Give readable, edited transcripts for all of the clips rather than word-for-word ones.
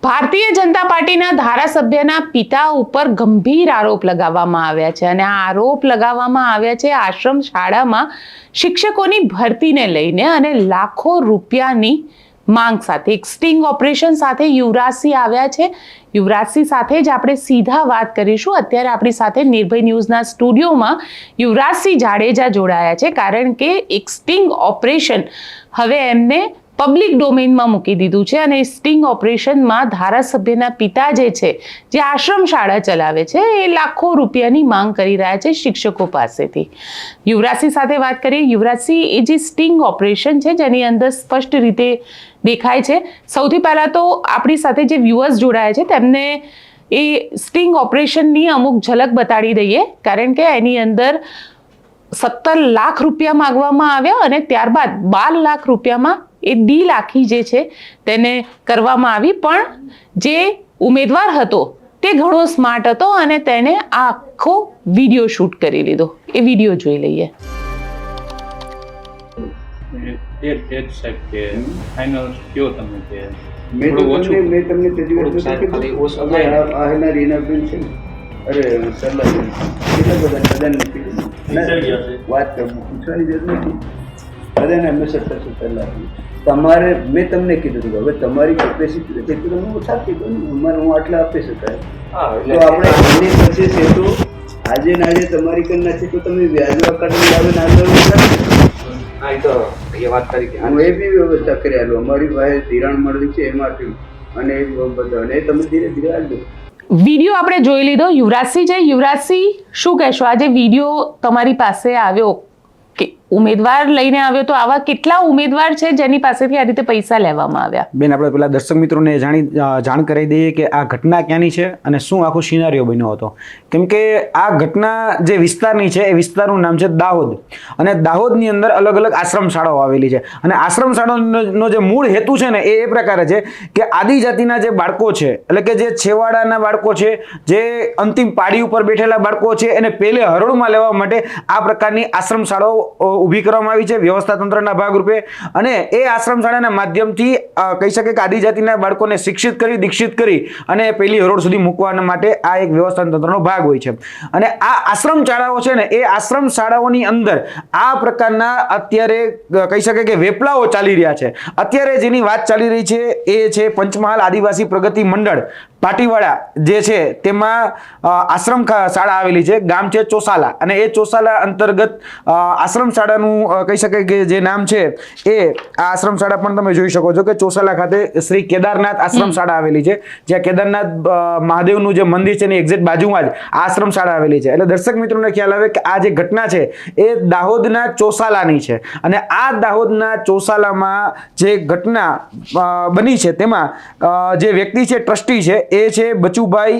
ભારતીય જનતા પાર્ટીના ધારાસભ્યના પિતા ઉપર ગંભીર આરોપ લગાવવામાં આવ્યા છે અને આ આરોપ લગાવવામાં આવ્યા છે આશ્રમ શાળામાં શિક્ષકોની ભરતીને લઈને અને લાખો રૂપિયાની માંગ સાથે એક સ્ટિંગ ઓપરેશન સાથે યુવરાજસિંહ આવ્યા છે. યુવરાજસિંહ સાથે જ આપણે સીધા વાત કરીશું. અત્યારે આપણી સાથે નિર્ભય ન્યૂઝના સ્ટુડિયોમાં યુવરાજસિંહ જાડેજા જોડાયા છે કારણ કે એક સ્ટિંગ ઓપરેશન હવે એમને પબ્લિક ડોમેઇનમાં મૂકી દીધું છે અને સ્ટિંગ ઓપરેશનમાં ધારાસભ્યના પિતા જે છે, જે આશ્રમ શાળા ચલાવે છે, એ લાખો રૂપિયાની માંગ કરી રહ્યા છે શિક્ષકો પાસેથી. યુવરાજસિંહ સાથે વાત કરીએ. યુવરાજસિંહ, એ જે સ્ટિંગ ઓપરેશન છે જેની અંદર સ્પષ્ટ રીતે દેખાય છે, સૌથી પહેલાં તો આપણી સાથે જે વ્યુઅર્સ જોડાયા છે તેમને એ સ્ટિંગ ઓપરેશનની અમુક ઝલક બતાડી દઈએ કારણ કે એની અંદર 17 લાખ રૂપિયા માંગવામાં આવ્યા અને ત્યારબાદ 12 લાખ રૂપિયામાં એ ડીલ આખી જે છે તેને કરવામાં આવી. પણ જે ઉમેદવાર હતો તે ઘણો સ્માર્ટ હતો અને તેને આખો વિડીયો શૂટ કરી લીધો. એ વિડીયો જોઈ લઈએ. એક સાહેબ કે ફાઇનલ કયો તમે કે મેં તમને તેજી વખત આહેલા રીનાબેન છે ને, અરે સલાહ કેટલા બધા બધાને નથી વાત કરવું પૂછવાની જરૂર નથી. બધાને અમે 17 લાખ તમારે મેં તમને કીધું હતું હવે તમારી કેપેસિટી જેટલું તમે ઓછા કીધું ને અમારે હું આટલા આપી શકાય તો આપણે એની પછી છે તો આજે ને આજે તમારી કરી નાખી તો તમે વ્યાજવા કાઢી આવે ને આગળ હું એ બી વ્યવસ્થા કરી આલું. અમારી પાસે ધિરાણ મળવી છે એમાંથી અને એ બધા અને તમે ધીરે ધીરે આવજો. વિડીયો આપણે જોઈ લીધો. યુવરાજસિંહ શું કહેશો? આજે વિડીયો તમારી પાસે આવ્યો કે ઉમેદવાર લઈને આવ્યો, તો આવા કેટલા ઉમેદવાર છે જેની પાસેથી આ રીતે પૈસા લેવામાં આવ્યા? બેન, આપણે પેલા દર્શક મિત્રોને જાણ કરી દઈએ કે આ ઘટના ક્યાંની છે અને શું આખો સિનારીઓ બન્યો હતો. કેમ કે આ ઘટના જે વિસ્તારની છે એ વિસ્તારનું નામ છે દાહોદ અને દાહોદની અંદર અલગ અલગ આશ્રમ શાળાઓ આવેલી છે અને આશ્રમ શાળાનો જે મૂળ હેતુ છે ને એ પ્રકારે છે કે આદિજાતિના જે બાળકો છે, એટલે કે જે છેવાડાના બાળકો છે, જે અંતિમ પાડી ઉપર બેઠેલા બાળકો છે, એને પહેલે હરોળમાં લેવા માટે આ પ્રકારની આશ્રમ શાળાઓ ઊભી કરવામાં આવી છે વ્યવસ્થા તંત્રના ભાગરૂપે. અને એ આશ્રમ શાળાના માધ્યમથી કહી શકે કે આદિજાતિના બાળકોને શિક્ષિત કરી, દીક્ષિત કરી અને પહેલી હરોળ સુધી મૂકવા માટે આ એક વ્યવસ્થા તંત્રનો ભાગ હોય છે. અને આ આશ્રમ શાળાઓ છે ને એ આશ્રમ શાળાઓની અંદર આ પ્રકારના અત્યારે કહી શકે કે વેપલાઓ ચાલી રહ્યા છે. અત્યારે જેની વાત ચાલી રહી છે એ છે પંચમહાલ આદિવાસી પ્રગતિ મંડળ પાટીવાડા જે છે તેમાં આશ્રમ શાળા આવેલી છે. ગામ છે ચોસાલા અને એ ચોસાલા અંતર્ગત આશ્રમ શાળાનું કહી શકાય કે જે નામ છે એ આ આશ્રમ શાળા પણ તમે જોઈ શકો છો કે ચોસાલા ખાતે શ્રી કેદારનાથ આશ્રમ શાળા આવેલી છે, જ્યાં કેદારનાથ મહાદેવનું જે મંદિર છે એની એક્ઝેક્ટ બાજુમાં જ આ આશ્રમ શાળા આવેલી છે. એટલે દર્શક મિત્રોને ખ્યાલ આવે કે આ જે ઘટના છે એ દાહોદના ચોસાલાની છે અને આ દાહોદના ચોસાલામાં જે ઘટના બની છે તેમાં જે વ્યક્તિ છે, ટ્રસ્ટી છે, એ છે બચુભાઈ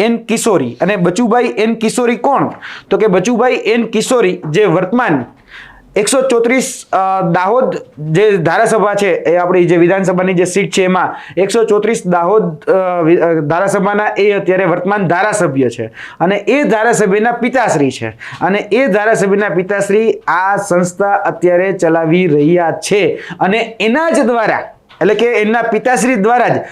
એન કિશોરી. અને બચુભાઈ એન કિશોરી કોણ? તો કે બચુભાઈ એન કિશોરી જે વર્તમાન 134 દાહોદ જે ધારાસભા છે એ આપણી જે વિધાનસભાની જે સીટ છે એમાં 134 દાહોદ ધારાસભાના એ અત્યારે વર્તમાન ધારાસભ્ય છે અને એ ધારાસભ્યના પિતાશ્રી છે. અને એ ધારાસભ્યના પિતાશ્રી આ સંસ્થા અત્યારે ચલાવી રહ્યા છે અને એના જ દ્વારા, એટલે કે એના પિતાશ્રી દ્વારા જ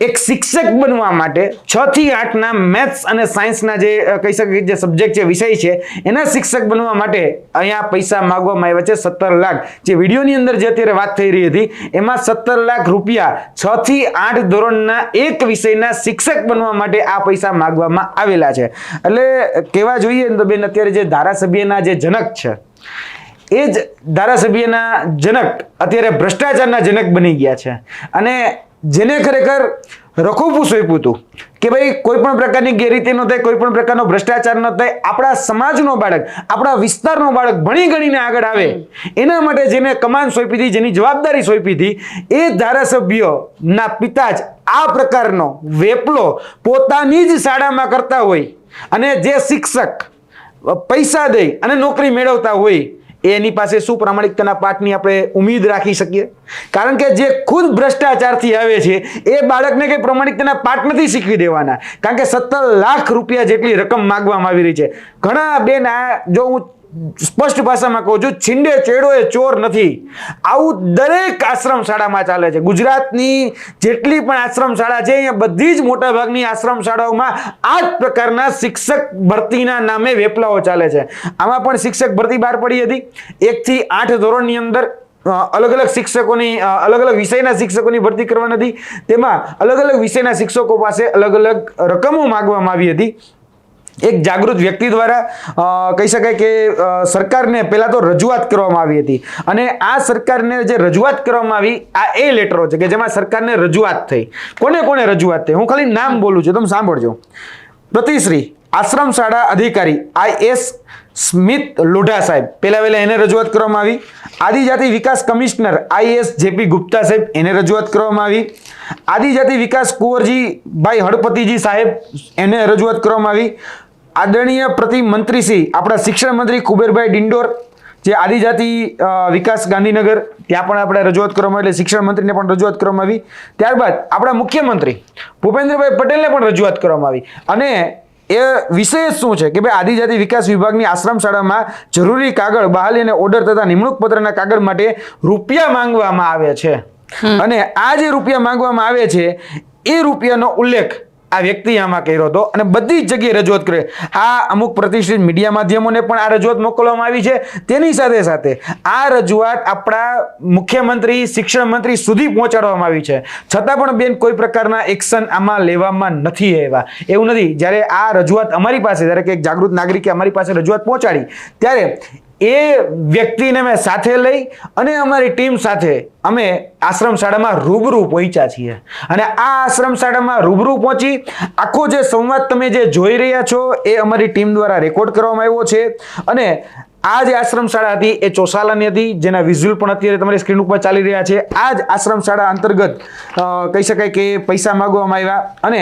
એક શિક્ષક બનવા માટે 6 થી 8ના મેથ્સ અને સાયન્સના જે કહી શકે જે સબ્જેક્ટ છે, વિષય છે, એના શિક્ષક બનવા માટે અહીંયા પૈસા માંગવામાં આવ્યા છે 17 લાખ. જે વિડીયોની અંદર જે અત્યારે વાત થઈ રહી હતી એમાં 17 લાખ રૂપિયા 6 થી 8 ધોરણના એક વિષયના શિક્ષક બનવા માટે આ પૈસા માંગવામાં આવેલા છે. એટલે કહેવા જોઈએ તો બેન, અત્યારે જે ધારાસભ્યના જે જનક છે એ જ ધારાસભ્યના જનક અત્યારે ભ્રષ્ટાચારના જનક બની ગયા છે અને જેને ખરેખર રખોપું સોંપ્યું હતું કે ભાઈ કોઈ પણ પ્રકારની ગેરરીતિ ન થાય, કોઈ પણ પ્રકારનો ભ્રષ્ટાચાર ન થાય, આપણા સમાજનો બાળક, આપણા વિસ્તારનો બાળક ભણી ગણીને આગળ આવે એના માટે જેને કમાન સોંપી હતી, જેની જવાબદારી સોંપી હતી, એ ધારાસભ્યના પિતા જ આ પ્રકારનો વેપલો પોતાની જ શાળામાં કરતા હોય અને જે શિક્ષક પૈસા દઈ અને નોકરી મેળવતા હોય એની પાસે શું પ્રામાણિકતાના પાઠની આપણે ઉમ્મીદ રાખી શકીએ? કારણ કે જે ખુદ ભ્રષ્ટાચારથી આવે છે એ બાળકને કંઈ પ્રામાણિકતાના પાઠ નથી શીખવી દેવાના. કારણ કે 17 લાખ રૂપિયા જેટલી રકમ માંગવામાં આવી રહી છે. ઘણા બેન, આ જો હું સ્પષ્ટ ભાષામાં કહું છું, છીંડે ચેડો એ ચોર નથી. આવું દરેક આશ્રમ શાળામાં ચાલે છે. ગુજરાતની જેટલી પણ આશ્રમ શાળા છે અહીંયા બધી જ મોટા ભાગની આશ્રમ શાળાઓમાં આ જ પ્રકારના શિક્ષક ભરતીના નામે વેપલાઓ ચાલે છે. આમાં પણ શિક્ષક ભરતી બહાર પડી હતી. 1 થી 8 ધોરણની અંદર અલગ અલગ શિક્ષકોની અલગ અલગ વિષયના શિક્ષકોની ભરતી કરવાની હતી. તેમાં અલગ અલગ વિષયના શિક્ષકો પાસે અલગ અલગ રકમો માંગવામાં આવી હતી. એક જાગૃત વ્યક્તિ દ્વારા કહી શકાય કે સરકારને પહેલા તો રજૂઆત કરવામાં આવી હતી, અને આ સરકારને જે રજૂઆત કરવામાં આવી આ એ લેટરો છે કે જેમાં સરકારને રજૂઆત થઈ. કોને કોને રજૂઆત થઈ? હું ખાલી નામ બોલું છું, તમે સાંભળજો. પ્રતિશ્રી આશ્રમ શાળા અધિકારી IS સ્મિત લોઢા સાહેબ, પહેલા વહેલા એને રજૂઆત કરવામાં આવી. આદિજાતિ વિકાસ કમિશનર IS JP ગુપ્તા સાહેબ, એને રજૂઆત કરવામાં આવી. આદિજાતિ વિકાસ કુંવરજી ભાઈ હળપતિજી સાહેબ, એને રજૂઆત કરવામાં આવી. આદરણીય પ્રતિમંત્રી શ્રી આપણા શિક્ષણ મંત્રી કુબેરભાઈ ડિંડોર, જે આદિજાતિ વિકાસ ગાંધીનગર, ત્યાં પણ આપણે રજૂઆત કરવામાં આવી, એટલે શિક્ષણ મંત્રીને પણ રજૂઆત કરવામાં આવી. ત્યારબાદ આપણા મુખ્યમંત્રી ભૂપેન્દ્રભાઈ પટેલને પણ રજૂઆત કરવામાં આવી. અને એ વિષય શું છે કે ભાઈ આદિજાતિ વિકાસ વિભાગની આશ્રમ શાળામાં જરૂરી કાગળ, બહાલી અને ઓર્ડર તથા નિમણૂક પત્રના કાગળ માટે રૂપિયા માંગવામાં આવે છે. અને આ જે રૂપિયા માંગવામાં આવે છે એ રૂપિયાનો ઉલ્લેખ આ વ્યક્તિ આમાં કર્યો હતો, અને બધી જ જગ્યાએ રજૂઆત કરી. આ અમુક પ્રતિષ્ઠિત મીડિયા માધ્યમોને પણ આ રજૂઆત મોકલવામાં આવી છે. તેની સાથે સાથે આ રજૂઆત આપણા મુખ્યમંત્રી, શિક્ષણ મંત્રી સુધી પહોંચાડવામાં આવી છે. છતાં પણ બેન કોઈ પ્રકારના એક્શન આમાં લેવામાં નથી આવ્યા. એવું નથી. જ્યારે આ રજૂઆત અમારી પાસે, જ્યારે કે એક જાગૃત નાગરિકે અમારી પાસે રજૂઆત પહોંચાડી, ત્યારે એ વ્યક્તિને મેં સાથે લઈ અને અમારી ટીમ સાથે અમે આશ્રમ શાળામાં રૂબરૂ પહોંચ્યા છીએ. અને આ આશ્રમ શાળામાં રૂબરૂ પહોંચી આખો જે સંવાદ તમે જે જોઈ રહ્યા છો એ અમારી ટીમ દ્વારા રેકોર્ડ કરવામાં આવ્યો છે. અને આ જે આશ્રમ શાળા હતી એ ચોસાલાની હતી, જેના વિઝ્યુઅલ પણ અત્યારે તમારી સ્ક્રીન ઉપર ચાલી રહ્યા છે. આ જ આશ્રમ શાળા અંતર્ગત કહી શકાય કે પૈસા માંગવામાં આવ્યા, અને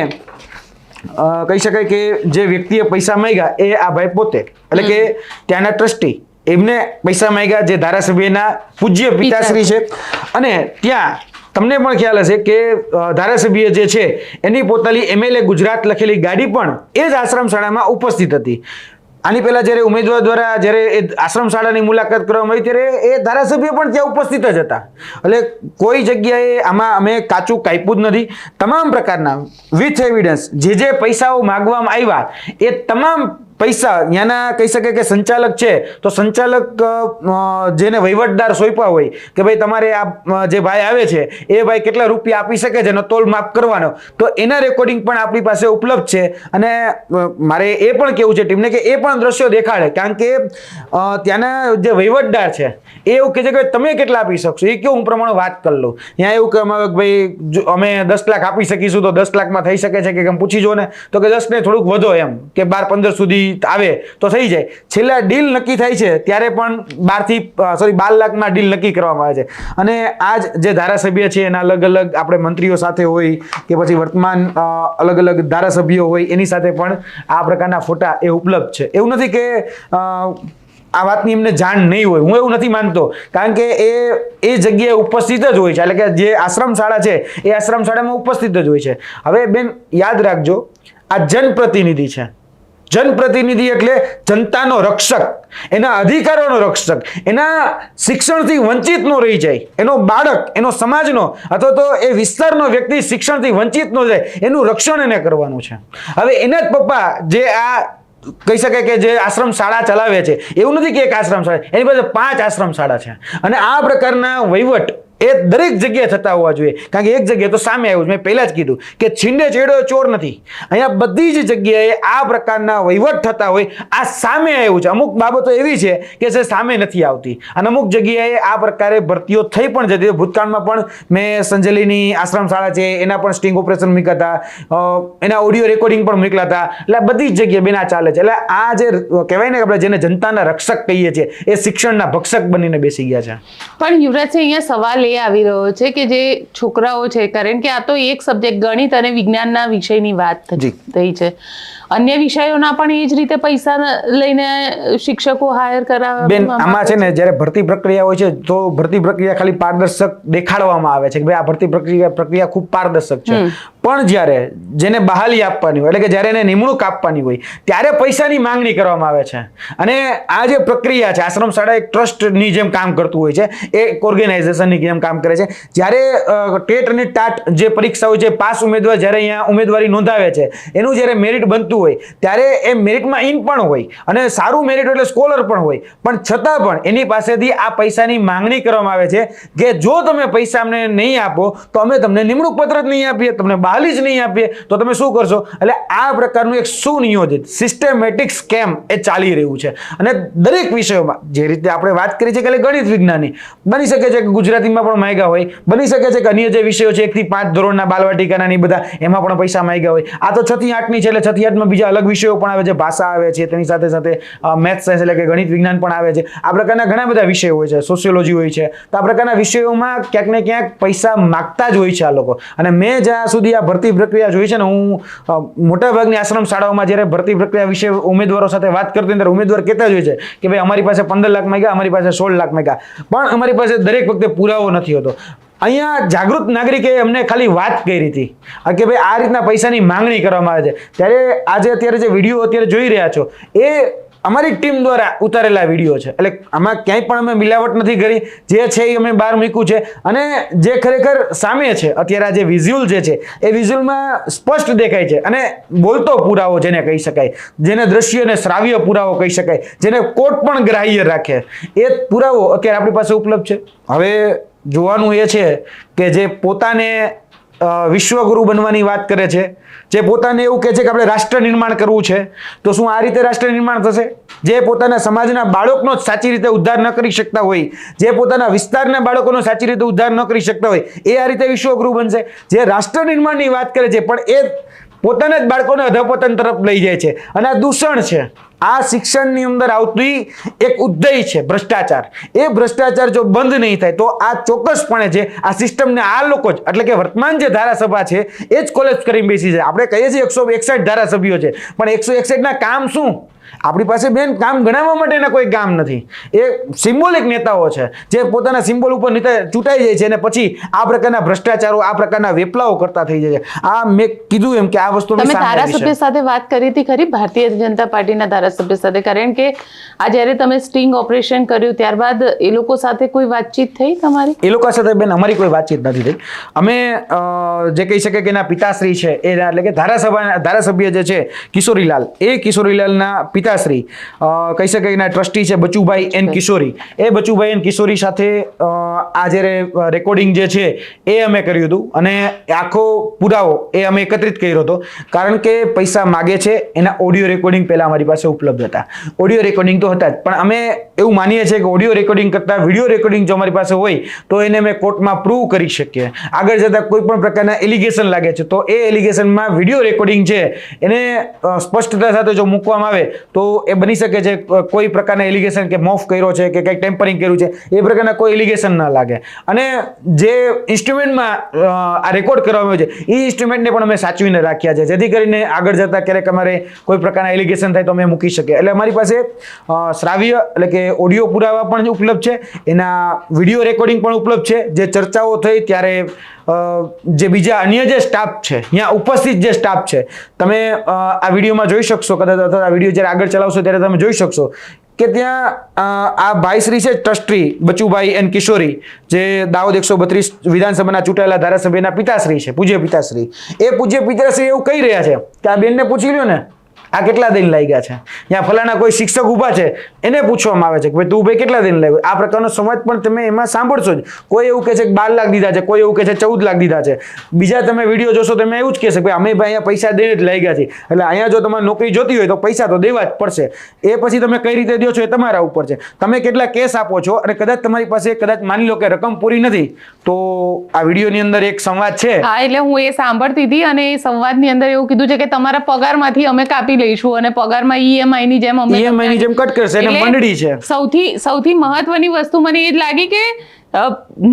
કહી શકાય કે જે વ્યક્તિએ પૈસા માંગ્યા એ આ ભાઈ પોતે, એટલે કે ત્યાંના ટ્રસ્ટી, એમને પૈસા માંગ્યા, જે ધારાસભ્યના પૂજ્ય પિતાશ્રી છે. અને ત્યાં તમને પણ ખ્યાલ હશે કે ધારાસભ્ય જે છે એની પોતાની MLA ગુજરાત લખેલી ગાડી પણ એ જ આશ્રમ શાળામાં ઉપસ્થિત હતી. આની પહેલા જ્યારે ઉમેદવાર દ્વારા જ્યારે એ આશ્રમ શાળાની મુલાકાત કરવામાં આવી ત્યારે એ ધારાસભ્ય પણ ત્યાં ઉપસ્થિત જ હતા. એટલે કોઈ જગ્યાએ આમાં અમે કાચું કાપ્યું જ નથી. તમામ પ્રકારના વિથ એવિડન્સ જે પૈસાઓ માંગવામાં આવ્યા એ તમામ પૈસા ત્યાંના કહી શકે કે સંચાલક છે, તો સંચાલક જેને વહીવટદાર સોંપ્યા હોય કે ભાઈ તમારે આ જે ભાઈ આવે છે એ ભાઈ કેટલા રૂપિયા આપી શકે છે, તોલ માપ કરવાનો, તો એના રેકોર્ડિંગ પણ આપણી પાસે ઉપલબ્ધ છે. અને મારે એ પણ કહેવું છે ટીમને કે એ પણ દ્રશ્યો દેખાડે, કારણ કે ત્યાંના જે વહીવટદાર છે એ એવું કહે છે કે તમે કેટલા આપી શકશો, એ કેવું હું પ્રમાણે વાત કરી લઉં. ત્યાં એવું કહેવામાં આવે કે ભાઈ અમે 10 લાખ આપી શકીશું, તો 10 લાખમાં થઈ શકે છે કે પૂછી જો ને, તો કે 10 ને થોડુંક વધો, એમ કે 12-15 સુધી આવે તો થઈ જાય. છેલ્લા ડીલ નક્કી થાય છે ત્યારે પણ 12 લાખમાં ડીલ નક્કી કરવામાં આવે છે. અને આજ જે ધારાસભ્ય છે એના અલગ અલગ આપણે મંત્રીઓ સાથે હોય કે પછી વર્તમાન અલગ અલગ ધારાસભ્યો હોય એની સાથે પણ આ પ્રકારના ફોટા એ ઉપલબ્ધ છે. એવું નથી કે આ વાતની એમને જાણ નહીં હોય, હું એવું નથી માનતો, કારણ કે એ જગ્યાએ ઉપસ્થિત જ હોય છે. એટલે કે જે આશ્રમ શાળા છે એ આશ્રમ શાળામાં ઉપસ્થિત જ હોય છે. હવે બેન યાદ રાખજો, આ જનપ્રતિનિધિ છે. જનપ્રતિનિધિ એટલે જનતાનો રક્ષક, એના અધિકારોનો રક્ષક, એના શિક્ષણથી વંચિત ન રહી જાય, એનો બાળક, એનો સમાજનો અથવા તો એ વિસ્તારનો વ્યક્તિ શિક્ષણથી વંચિત ન જાય, એનું રક્ષણ એને કરવાનું છે. હવે એના જ પપ્પા જે આ કહી શકાય કે જે આશ્રમ શાળા ચલાવે છે, એવું નથી કે એક આશ્રમ શાળા, એની પાસે 5 આશ્રમ શાળા છે. અને આ પ્રકારના વહીવટ એ દરેક જગ્યાએ થતા હોવા જોઈએ, કારણ કે એક જગ્યાએ તો સામે આવ્યું છે. મેં પહેલા જ કીધું કે છીંડે ચેડો ચોર નથી. અહીંયા બધી જ જગ્યાએ આ પ્રકારના વહીવટ થતા હોય, આ સામે આવ્યું છે. અમુક બાબતો એવી છે કે જે સામે નથી આવતી, અને અમુક જગ્યાએ આ પ્રકારે ભરતીઓ થઈ પણ જતી. ભૂતકાળમાં પણ મેં સંજલીની આશ્રમ શાળા છે એના પણ સ્ટિંગ ઓપરેશન મૂક્યા હતા, એના ઓડિયો રેકોર્ડિંગ પણ મોકલ્યા હતા. એટલે બધી જ જગ્યાએ બેન આ ચાલે છે. એટલે આ જે કહેવાય ને આપણે જેને જનતાના રક્ષક કહીએ છીએ એ શિક્ષણના ભક્ષક બનીને બેસી ગયા છે. પણ યુવરાજ અહીંયા સવાલ આવી રહ્યો છે કે જે છોકરાઓ છે, કારણ કે આ તો એક સબ્જેક્ટ ગણિત અને વિજ્ઞાનના વિષયની વાત થઈ છે, અન્ય વિષયોના પણ એ જ રીતે પૈસા લઈને શિક્ષકો હાયર કરાવવામાં બેન આમાં છે ને જ્યારે ભરતી પ્રક્રિયા હોય છે તો ભરતી પ્રક્રિયા ખાલી પારદર્શક દેખાડવામાં આવે છે કે ભાઈ આ ભરતી પ્રક્રિયા ખૂબ પારદર્શક છે, પણ જ્યારે જેને બહાલી આપવાની હોય એટલે કે જ્યારે એને નિમણૂક આપવાની હોય ત્યારે પૈસાની માંગણી કરવામાં આવે છે. અને આ જે પ્રક્રિયા છે, આશ્રમ શાળા એક ટ્રસ્ટની જેમ કામ કરતું હોય છે, એક ઓર્ગેનાઇઝેશનની જેમ કામ કરે છે. જ્યારે ટેટ અને ટાટ જે પરીક્ષાઓ છે, પાસ ઉમેદવાર જ્યારે અહીંયા ઉમેદવારી નોંધાવે છે, એનું જ્યારે મેરિટ બનતું હોય ત્યારે એ મેરિટમાં ઇન પણ હોય અને સારું મેરિટ એટલે સ્કોલર પણ હોય, પણ છતાં પણ એની પાસેથી આ પૈસાની માંગણી કરવામાં આવે છે કે જો તમે પૈસા અમને નહીં આપો તો અમે તમને નિમણૂક પત્ર જ નહીં આપીએ, તમને બહાલી જ નહીં આપીએ, તો તમે શું કરશો? એટલે આ પ્રકારનું એક સુનિયોજિત સિસ્ટેમેટિક સ્કેમ એ ચાલી રહ્યું છે. અને દરેક વિષયોમાં જે રીતે આપણે વાત કરી છે કે ગણિત વિજ્ઞાનની બની શકે છે કે ગુજરાતીમાં પણ માંગ્યા હોય, બની શકે છે કે અન્ય જે વિષયો છે 1 થી 5 ધોરણના બાલવાટિકાના બધા એમાં પણ પૈસા માંગ્યા હોય. આ તો 6 થી 8 ની છે એટલે 6 થી 8 માં બીજા અલગ વિષયો પણ આવે છે, ભાષા આવે છે, તેની સાથે સાથે મેથ્સ સાયન્સ એટલે કે ગણિત વિજ્ઞાન પણ આવે છે. આ પ્રકારના ઘણા બધા વિષયો હોય છે, સોશિયોલોજી હોય છે. તો આ પ્રકારના વિષયોમાં ક્યાંક ને ક્યાંક પૈસા માગતા જ હોય છે આ લોકો. અને મેં જ્યાં સુધી આ ભરતી પ્રક્રિયા જોઈ છે ને, હું મોટાભાગની આશ્રમ શાળાઓમાં જ્યારે ભરતી પ્રક્રિયા વિશે ઉમેદવારો સાથે વાત કરતી ત્યારે ઉમેદવાર કહેતા જ હોય છે કે ભાઈ અમારી પાસે 15 લાખ માંગ્યા, અમારી પાસે 16 લાખ માંગ્યા, પણ અમારી પાસે દરેક વખતે પુરાવો નથી હોતો. અહીંયા જાગૃત નાગરિકે અમને ખાલી વાત કરી હતી કે ભાઈ આ રીતના પૈસાની માંગણી કરવામાં આવે છે. ત્યારે અત્યારે જે વિડીયો અત્યારે જોઈ રહ્યા છો એ અમારી ટીમ દ્વારા ઉતારેલા વિડીયો છે. એટલે આમાં ક્યાંય પણ અમે મિલાવટ નથી કરી, જે છે એ અમે બહાર મૂક્યું છે. અને જે ખરેખર સામે છે અત્યારે આ જે વિઝ્યુઅલ જે છે એ વિઝ્યુઅલમાં સ્પષ્ટ દેખાય છે. અને બોલતો પુરાવો જેને કહી શકાય, જેને દ્રશ્ય અને શ્રાવ્ય પુરાવો કહી શકાય, જેને કોર્ટ પણ ગ્રાહ્ય રાખે, એ પુરાવો અત્યારે આપણી પાસે ઉપલબ્ધ છે. હવે જોવાનું એ છે કે જે પોતાને વિશ્વગુરુ બનવાની વાત કરે છે, જે પોતાને એવું કહે છે કે આપણે રાષ્ટ્ર નિર્માણ કરવું છે, તો શું આ રીતે રાષ્ટ્ર નિર્માણ થશે? જે પોતાના સમાજના બાળકનો જ સાચી રીતે ઉદ્ધાર ન કરી શકતા હોય, જે પોતાના વિસ્તારના બાળકોનો સાચી રીતે ઉદ્ધાર ન કરી શકતા હોય, એ આ રીતે વિશ્વગુરુ બનશે? જે રાષ્ટ્ર નિર્માણની વાત કરે છે પણ એ પોતાના જ બાળકોને અધપતન તરફ લઈ જાય છે. અને આ દૂષણ છે. આ શિક્ષણની અંદર આવતી એક ઉદ્દય છે ભ્રષ્ટાચાર. એ ભ્રષ્ટાચાર જો બંધ નહીં થાય તો આ ચોક્કસપણે છે આ સિસ્ટમને આ લોકો જ એટલે કે વર્તમાન જે ધારાસભા છે એ જ કોલેપ્સ કરીને બેસી છે. આપણે કહીએ છીએ 161 ધારાસભ્યો છે, પણ 161 ના કામ શું? આપણી પાસે બેન કામ ગણાવવા માટેના કોઈ કામ નથી. એ સિમ્બોલિક નેતાઓ છે જે પોતાના સિમ્બોલ ઉપર ચૂંટાઈ જાય છે અને પછી આ પ્રકારના ભ્રષ્ટાચારો, આ પ્રકારના વેપલાઓ કરતા થઈ જાય છે. આ મેં કીધું એમ કે આ વસ્તુ તમે ધારાસભ્ય સાથે વાત કરી હતી ખરી, ભારતીય જનતા પાર્ટીના ધારાસભ્ય સાથે? કારણ કે આ જ્યારે તમે સ્ટિંગ ઓપરેશન કર્યું ત્યારબાદ એ લોકો સાથે કોઈ વાતચીત થઈ તમારી? એ લોકો સાથે બેન અમારી કોઈ વાતચીત નથી થઈ. અમે જે કહી શકીએ કે એના પિતાશ્રી છે એ એટલે કે ધારાસભ્ય જે છે કિશોરીલાલ, એ કિશોરીલાલના પિતાશ્રી કહી શકાય એના ટ્રસ્ટી છે બચુભાઈ એન કિશોરી. એ બચુભાઈ એન કિશોરી સાથે આ જ્યારે રેકોર્ડિંગ જે છે એ અમે કર્યું હતું અને આખો પુરાવો એ અમે એકત્રિત કર્યો હતો. કારણ કે પૈસા માગે છે એના ઓડિયો રેકોર્ડિંગ પહેલા અમારી પાસે ઉપલબ્ધ હતા. ઓડિયો રેકોર્ડિંગ તો હતા જ, પણ અમે એવું માનીએ છીએ કે ઓડિયો રેકોર્ડિંગ કરતાં વિડીયો રેકોર્ડિંગ જો અમારી પાસે હોય તો એને અમે કોર્ટમાં પ્રૂવ કરી શકીએ. આગળ જતા કોઈ પણ પ્રકારના એલિગેશન લાગે છે તો એ એલિગેશનમાં વિડીયો રેકોર્ડિંગ છે એને સ્પષ્ટતા સાથે જો મૂકવામાં આવે તો એ બની શકે છે કોઈ પ્રકારના એલિગેશન કે મોફ કર્યો છે કે કંઈક ટેમ્પરિંગ કર્યું છે એ પ્રકારના કોઈ એલિગેશન ન લાગે. અને જે ઇન્સ્ટ્રુમેન્ટમાં આ રેકોર્ડ કરવામાં આવ્યો છે એ ઇન્સ્ટ્રુમેન્ટને પણ અમે સાચવીને રાખ્યા છે, જેથી કરીને આગળ જતા ક્યારેક અમારે કોઈ પ્રકારના એલિગેશન થાય તો અમે મૂકી શકીએ. એટલે અમારી પાસે શ્રાવ્ય એટલે કે ઓડિયો પુરાવા પણ ઉપલબ્ધ છે, એના વિડીયો રેકોર્ડિંગ પણ ઉપલબ્ધ છે. જે ચર્ચાઓ થઈ ત્યારે જે બીજા અન્ય જે સ્ટાફ છે, ત્યાં ઉપસ્થિત જે સ્ટાફ છે, તમે આ વિડીયોમાં જોઈ શકશો કદાચ, અથવા આ વિડીયો જ્યારે આગળ ચલાવશો ત્યારે તમે જોઈ શકશો કે ત્યાં આ ભાઈશ્રી છે ટ્રસ્ટી બચુભાઈ એન કિશોરી, જે દાહોદ 132 વિધાનસભાના ચૂંટાયેલા ધારાસભ્યના પિતાશ્રી છે, પૂજ્ય પિતાશ્રી. એ પૂજ્ય પિતાશ્રી એવું કહી રહ્યા છે કે આ બેનને પૂછી લ્યો ને આ કેટલા દિન લાગ્યા છે, ત્યાં ફલાણા કોઈ શિક્ષક ઊભા છે એને પૂછવામાં આવે છે કે ભાઈ તું ભાઈ કેટલા દિન લાગ્યો. આ પ્રકારનો સંવાદ પણ તમે એમાં સાંભળશો જ. કોઈ એવું કહે છે કે 12 લાખ દીધા છે, કોઈ એવું કહે છે 14 લાખ દીધા છે. બીજા તમે વિડીયો જોશો તમે એવું જ કહેશે કે અમે ભાઈ અહીંયા પૈસા દઈને જ લાગ્યા છે. એટલે અહીંયા જો તમારે નોકરી જોતી હોય તો પૈસા તો દેવા જ પડશે. એ પછી તમે કઈ રીતે દો છો એ તમારા ઉપર છે. તમે કેટલા કેસ આપો છો અને કદાચ તમારી પાસે કદાચ માની લો કે રકમ પૂરી નથી તો આ વિડીયોની અંદર એક સંવાદ છે. હા, એટલે હું એ સાંભળતી હતી અને એ સંવાદની અંદર એવું કીધું છે કે તમારા પગારમાંથી અમે કાપી લઈશું અને પગારમાં ઈએમઆઈ ની જેમ અમે ઈએમઆઈ ની જેમ કટ કરશે અને મંડળી છે. સૌથી મહત્વની વસ્તુ મને એ જ લાગી કે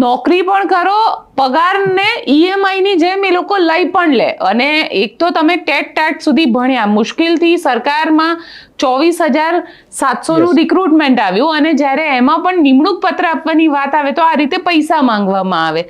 નોકરી પણ કરો પગારને EMI ની જેમ એ લોકો લઈ પણ લે. અને એક તો તમે ટેટ સુધી ભણ્યા, મુશ્કેલથી સરકારમાં 24,700 નું રિક્રુટમેન્ટ આવ્યું, અને જ્યારે એમાં પણ નિમણૂક પત્ર આપવાની વાત આવે તો આ રીતે પૈસા માંગવામાં આવે.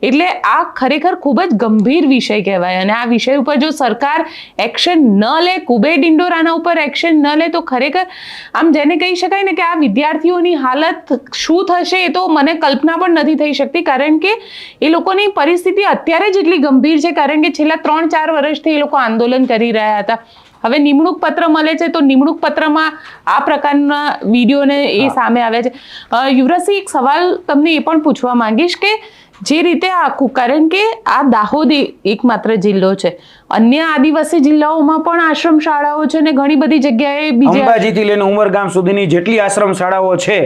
એટલે આ ખરેખર ખૂબ જ ગંભીર વિષય કહેવાય. અને આ વિષય ઉપર જો સરકાર એક્શન ન લે, કુબેર ડિંડોર આના ઉપર એક્શન ન લે, તો ખરેખર આમ જેને કહી શકાય ને કે આ વિદ્યાર્થીઓની હાલત શું થશે એ તો મને કલ્પના પણ નથી થઈ શકતી. કારણ કે એ લોકોની પરિસ્થિતિ અત્યારે જ એટલી ગંભીર છે, કારણ કે છેલ્લા 3-4 વર્ષથી એ લોકો આંદોલન કરી રહ્યા હતા. હવે નિમણૂક પત્ર મળે છે તો નિમણૂક પત્રમાં આ પ્રકારના વિડીયોને એ સામે આવ્યા છે. યુવરાજસિંહ, એક સવાલ તમને એ પણ પૂછવા માંગીશ કે જે રીતે આખું, કારણ કે આ દાહોદ એકમાત્ર જિલ્લો છે, અન્ય આદિવાસી જિલ્લાઓમાં પણ આશ્રમ શાળાઓ છે ને ઘણી બધી જગ્યાએ અંબાજીથી લઈને ઉમરગામ સુધીની જેટલી આશ્રમ શાળાઓ છે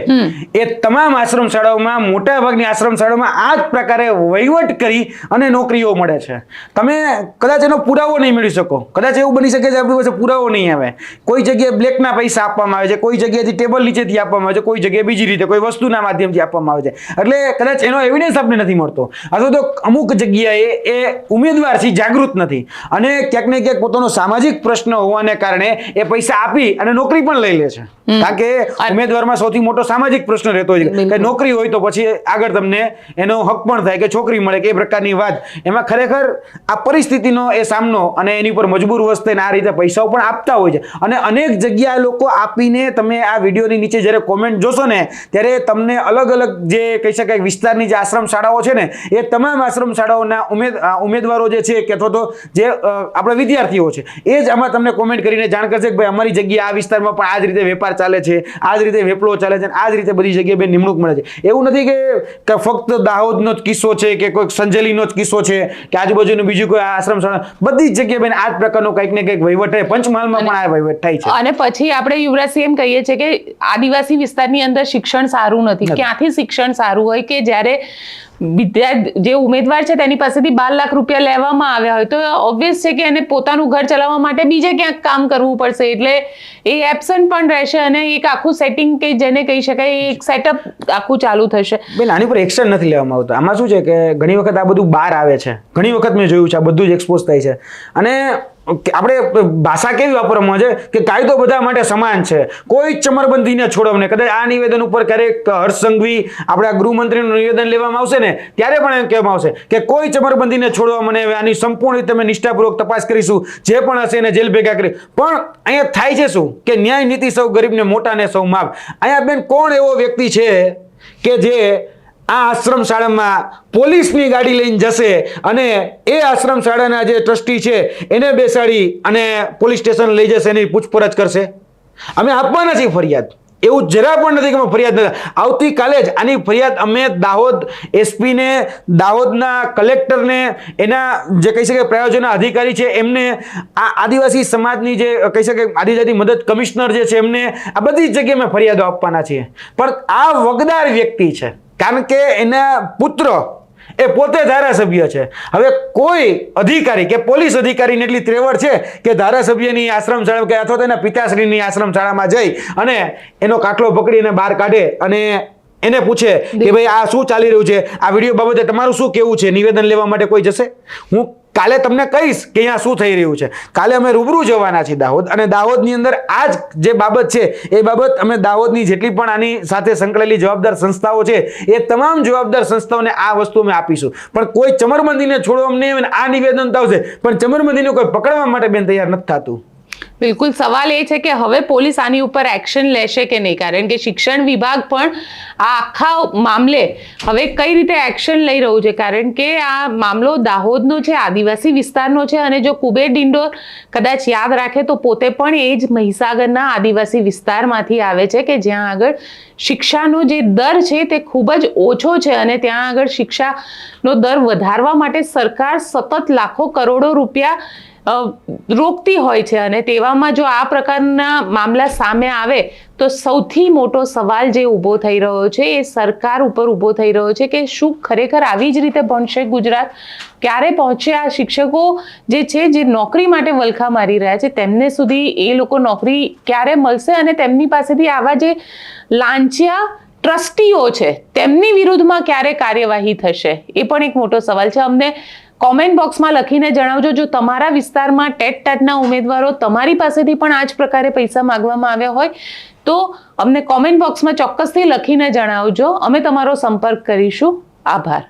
એ તમામ આશ્રમ શાળાઓમાં, મોટા ભાગની આશ્રમ શાળાઓમાં આ જ પ્રકારે વહીવટ કરી અને નોકરીઓ મળે છે. તમે કદાચ એનો પુરાવો નહીં મેળવી શકો, કદાચ એવું બની શકે છે આપણી પાસે પુરાવો નહીં આવે. કોઈ જગ્યાએ બ્લેકના પૈસા આપવામાં આવે છે, કોઈ જગ્યાએથી ટેબલ નીચેથી આપવામાં આવે છે, કોઈ જગ્યાએ બીજી રીતે કોઈ વસ્તુના માધ્યમથી આપવામાં આવે છે. એટલે કદાચ એનો એવિડન્સ આપણે નથી મળતો, અથવા તો અમુક જગ્યાએ એ ઉમેદવાર છે જાગૃત નથી અને ક્યાંક ને ક્યાંક પોતાનો સામાજિક પ્રશ્ન હોવાને કારણે એ પૈસા આપી અને નોકરી પણ લઈ લે છે. કારણ કે ઉમેદવારમાં સૌથી મોટો સામાજિક પ્રશ્ન રહેતો હોય છે કે નોકરી હોય તો પછી આગળ તમને એનો હક પણ થાય કે છોકરી મળે કે એ પ્રકારની વાત. એમાં ખરેખર આ પરિસ્થિતિનો એ સામનો અને એની ઉપર મજબૂર વસ્તે આ રીતે પૈસાઓ પણ આપતા હોય છે. અને અનેક જગ્યાએ લોકો આપીને, તમે આ વિડીયોની નીચે જ્યારે કોમેન્ટ જોશો ને ત્યારે તમને અલગ અલગ જે કહી શકાય વિસ્તારની જે આશ્રમ શાળાઓ છે ને એ તમામ આશ્રમ શાળાઓના ઉમેદવારો જે છે કે અથવા તો જે આપણા વિદ્યાર્થીઓ છે એ જ આમાં તમને કોમેન્ટ કરીને જાણ કરશે કે ભાઈ અમારી જગ્યાએ આ વિસ્તારમાં પણ આ જ રીતે વેપાર ચાલે છે, આ જ રીતે વેપલો ચાલે છે, આ જ રીતે બધી જગ્યાએ નિમણૂક મળે છે. એવું નથી કે ફક્ત દાહોદનો જ કિસ્સો છે કે કોઈ સંજેલીનો જ કિસ્સો છે કે આજુબાજુનું બીજું કોઈ આશ્રમ શાળા, બધી જ જગ્યાએ આ જ પ્રકારનો કંઈક ને કંઈક વહીવટ થાય. પંચમહાલમાં પણ આ વહીવટ થાય છે. અને પછી આપણે યુવરાજસિંહ એમ કહીએ છીએ કે આદિવાસી વિસ્તારની અંદર શિક્ષણ સારું નથી. ક્યાંથી શિક્ષણ સારું હોય કે જ્યારે જે ઉમેદવાર છે તેની પાસેથી 12 લાખ રૂપિયા લેવામાં આવ્યા હોય તો ઓબ્વિયસ છે કે એને પોતાનું ઘર ચલાવવા માટે બીજે ક્યાંક કામ કરવું પડશે, એટલે એ એબસન્ટ પણ રહેશે અને એક આખું સેટિંગ કે જેને કહી શકાય એક સેટઅપ આખું ચાલુ થશે. બેન, આની પર એક્શન નથી લેવામાં આવતું. આમાં શું છે કે ઘણી વખત આ બધું બહાર આવે છે, ઘણી વખત મેં જોયું છે આ બધું જ એક્સપોઝ થાય છે. અને આપણે ભાષા કેવી વાપરવામાં છે કે કાયદો બધા માટે સમાન છે, કોઈ ચમરબંધીને છોડવને. કદાચ આ નિવેદન ઉપર ક્યારેક હર્ષ સંઘવી આપણા ગૃહમંત્રીનું નિવેદન લેવામાં આવશે ને ત્યારે પણ એમ કહેવામાં આવશે કે કોઈ ચમરબંધીને છોડવા મને આની સંપૂર્ણ રીતે અમે નિષ્ઠાપૂર્વક તપાસ કરીશું, જે પણ હશે એને જેલ ભેગા કરી. પણ અહીંયા થાય છે શું કે ન્યાય નીતિ સૌ ગરીબને મોટાને સૌ માપ. અહીંયા બેન કોણ એવો વ્યક્તિ છે કે જે આ આશ્રમ શાળામાં પોલીસની ગાડી લઈને જશે અને એ આશ્રમ શાળાના જે ટ્રસ્ટી છે એને બેસાડી અને પોલીસ સ્ટેશન લઈ જશે, એની પૂછપરછ કરશે? અમે આપવાના છીએ ફરિયાદ, એવું જરા પણ નથી કે અમે ફરિયાદ નથી. આવતીકાલે જ આની ફરિયાદ અમે દાહોદ એસપીને, દાહોદના કલેક્ટરને, એના જે કહી શકાય પ્રયોજના અધિકારી છે એમને, આ આદિવાસી સમાજની જે કહી શકાય આદિજાતિ મદદ કમિશનર જે છે એમને, આ બધી જગ્યાએ અમે ફરિયાદો આપવાના છીએ. પણ આ વગદાર વ્યક્તિ છે, કારણ કે એના પુત્ર એ પોતે ધારાસભ્ય છે. હવે કોઈ અધિકારી કે પોલીસ અધિકારીને એટલી ત્રેવડ છે કે ધારાસભ્યની આશ્રમ શાળા કે અથવા તો એના પિતાશ્રીની આશ્રમ શાળામાં જઈ અને એનો કાટલો પકડીને બહાર કાઢે અને એને પૂછે કે ભાઈ આ શું ચાલી રહ્યું છે, આ વિડીયો બાબતે તમારું શું કેવું છે, નિવેદન લેવા માટે કોઈ જશે? હું કાલે તમને કહીશ કે અહીંયા શું થઈ રહ્યું છે. કાલે અમે રૂબરૂ જવાના છીએ દાહોદ, અને દાહોદની અંદર આ જ જે બાબત છે એ બાબત અમે દાહોદની જેટલી પણ આની સાથે સંકળાયેલી જવાબદાર સંસ્થાઓ છે એ તમામ જવાબદાર સંસ્થાઓને આ વસ્તુ અમે આપીશું. પણ કોઈ ચમરબંધીને છોડવા નહીં. આ નિવેદન તો આવશે પણ ચમરબંધીને કોઈ પકડવા માટે બેન તૈયાર નથી થતું. બિલકુલ, સવાલ એ છે કે હવે પોલીસ આની ઉપર એક્શન લેશે કે નહીં, કારણ કે શિક્ષણ વિભાગ પણ આ આખા મામલે હવે કઈ રીતે એક્શન લઈ રહ્યું છે, કારણ કે આ મામલો દાહોદનો છે, આદિવાસી વિસ્તારનો છે. અને જો કુબેર ડિંડોર કદાચ યાદ રાખે તો પોતે પણ એ જ મહીસાગરના આદિવાસી વિસ્તારમાંથી આવે છે કે જ્યાં આગળ શિક્ષાનો જે દર છે તે ખૂબ જ ઓછો છે અને ત્યાં આગળ શિક્ષાનો દર વધારવા માટે સરકાર સતત લાખો કરોડો રૂપિયા રોકતી હોય છે. અને તેવામાં જો આ પ્રકારના મામલા સામે આવે તો સૌથી મોટો સવાલ જે ઊભો થઈ રહ્યો છે એ સરકાર ઉપર ઊભો થઈ રહ્યો છે કે શું ખરેખર આવી જ રીતે ભણશે ગુજરાત? ક્યારે પહોંચે આ શિક્ષકો જે છે, જે નોકરી માટે વલખા મારી રહ્યા છે, તેમને સુધી એ લોકો નોકરી ક્યારે મળશે? અને તેમની પાસેથી આવા જે લાંચિયા ટ્રસ્ટીઓ છે તેમની વિરુદ્ધમાં ક્યારે કાર્યવાહી થશે એ પણ એક મોટો સવાલ છે. અમને કોમેન્ટ બોક્સમાં લખીને જણાવજો જો તમારા વિસ્તારમાં ટેટના ઉમેદવારો તમારી પાસેથી પણ આ જ પ્રકારે પૈસા માંગવામાં આવ્યા હોય તો અમને કોમેન્ટ બોક્સમાં ચોક્કસથી લખીને જણાવજો. અમે તમારો સંપર્ક કરીશું. આભાર.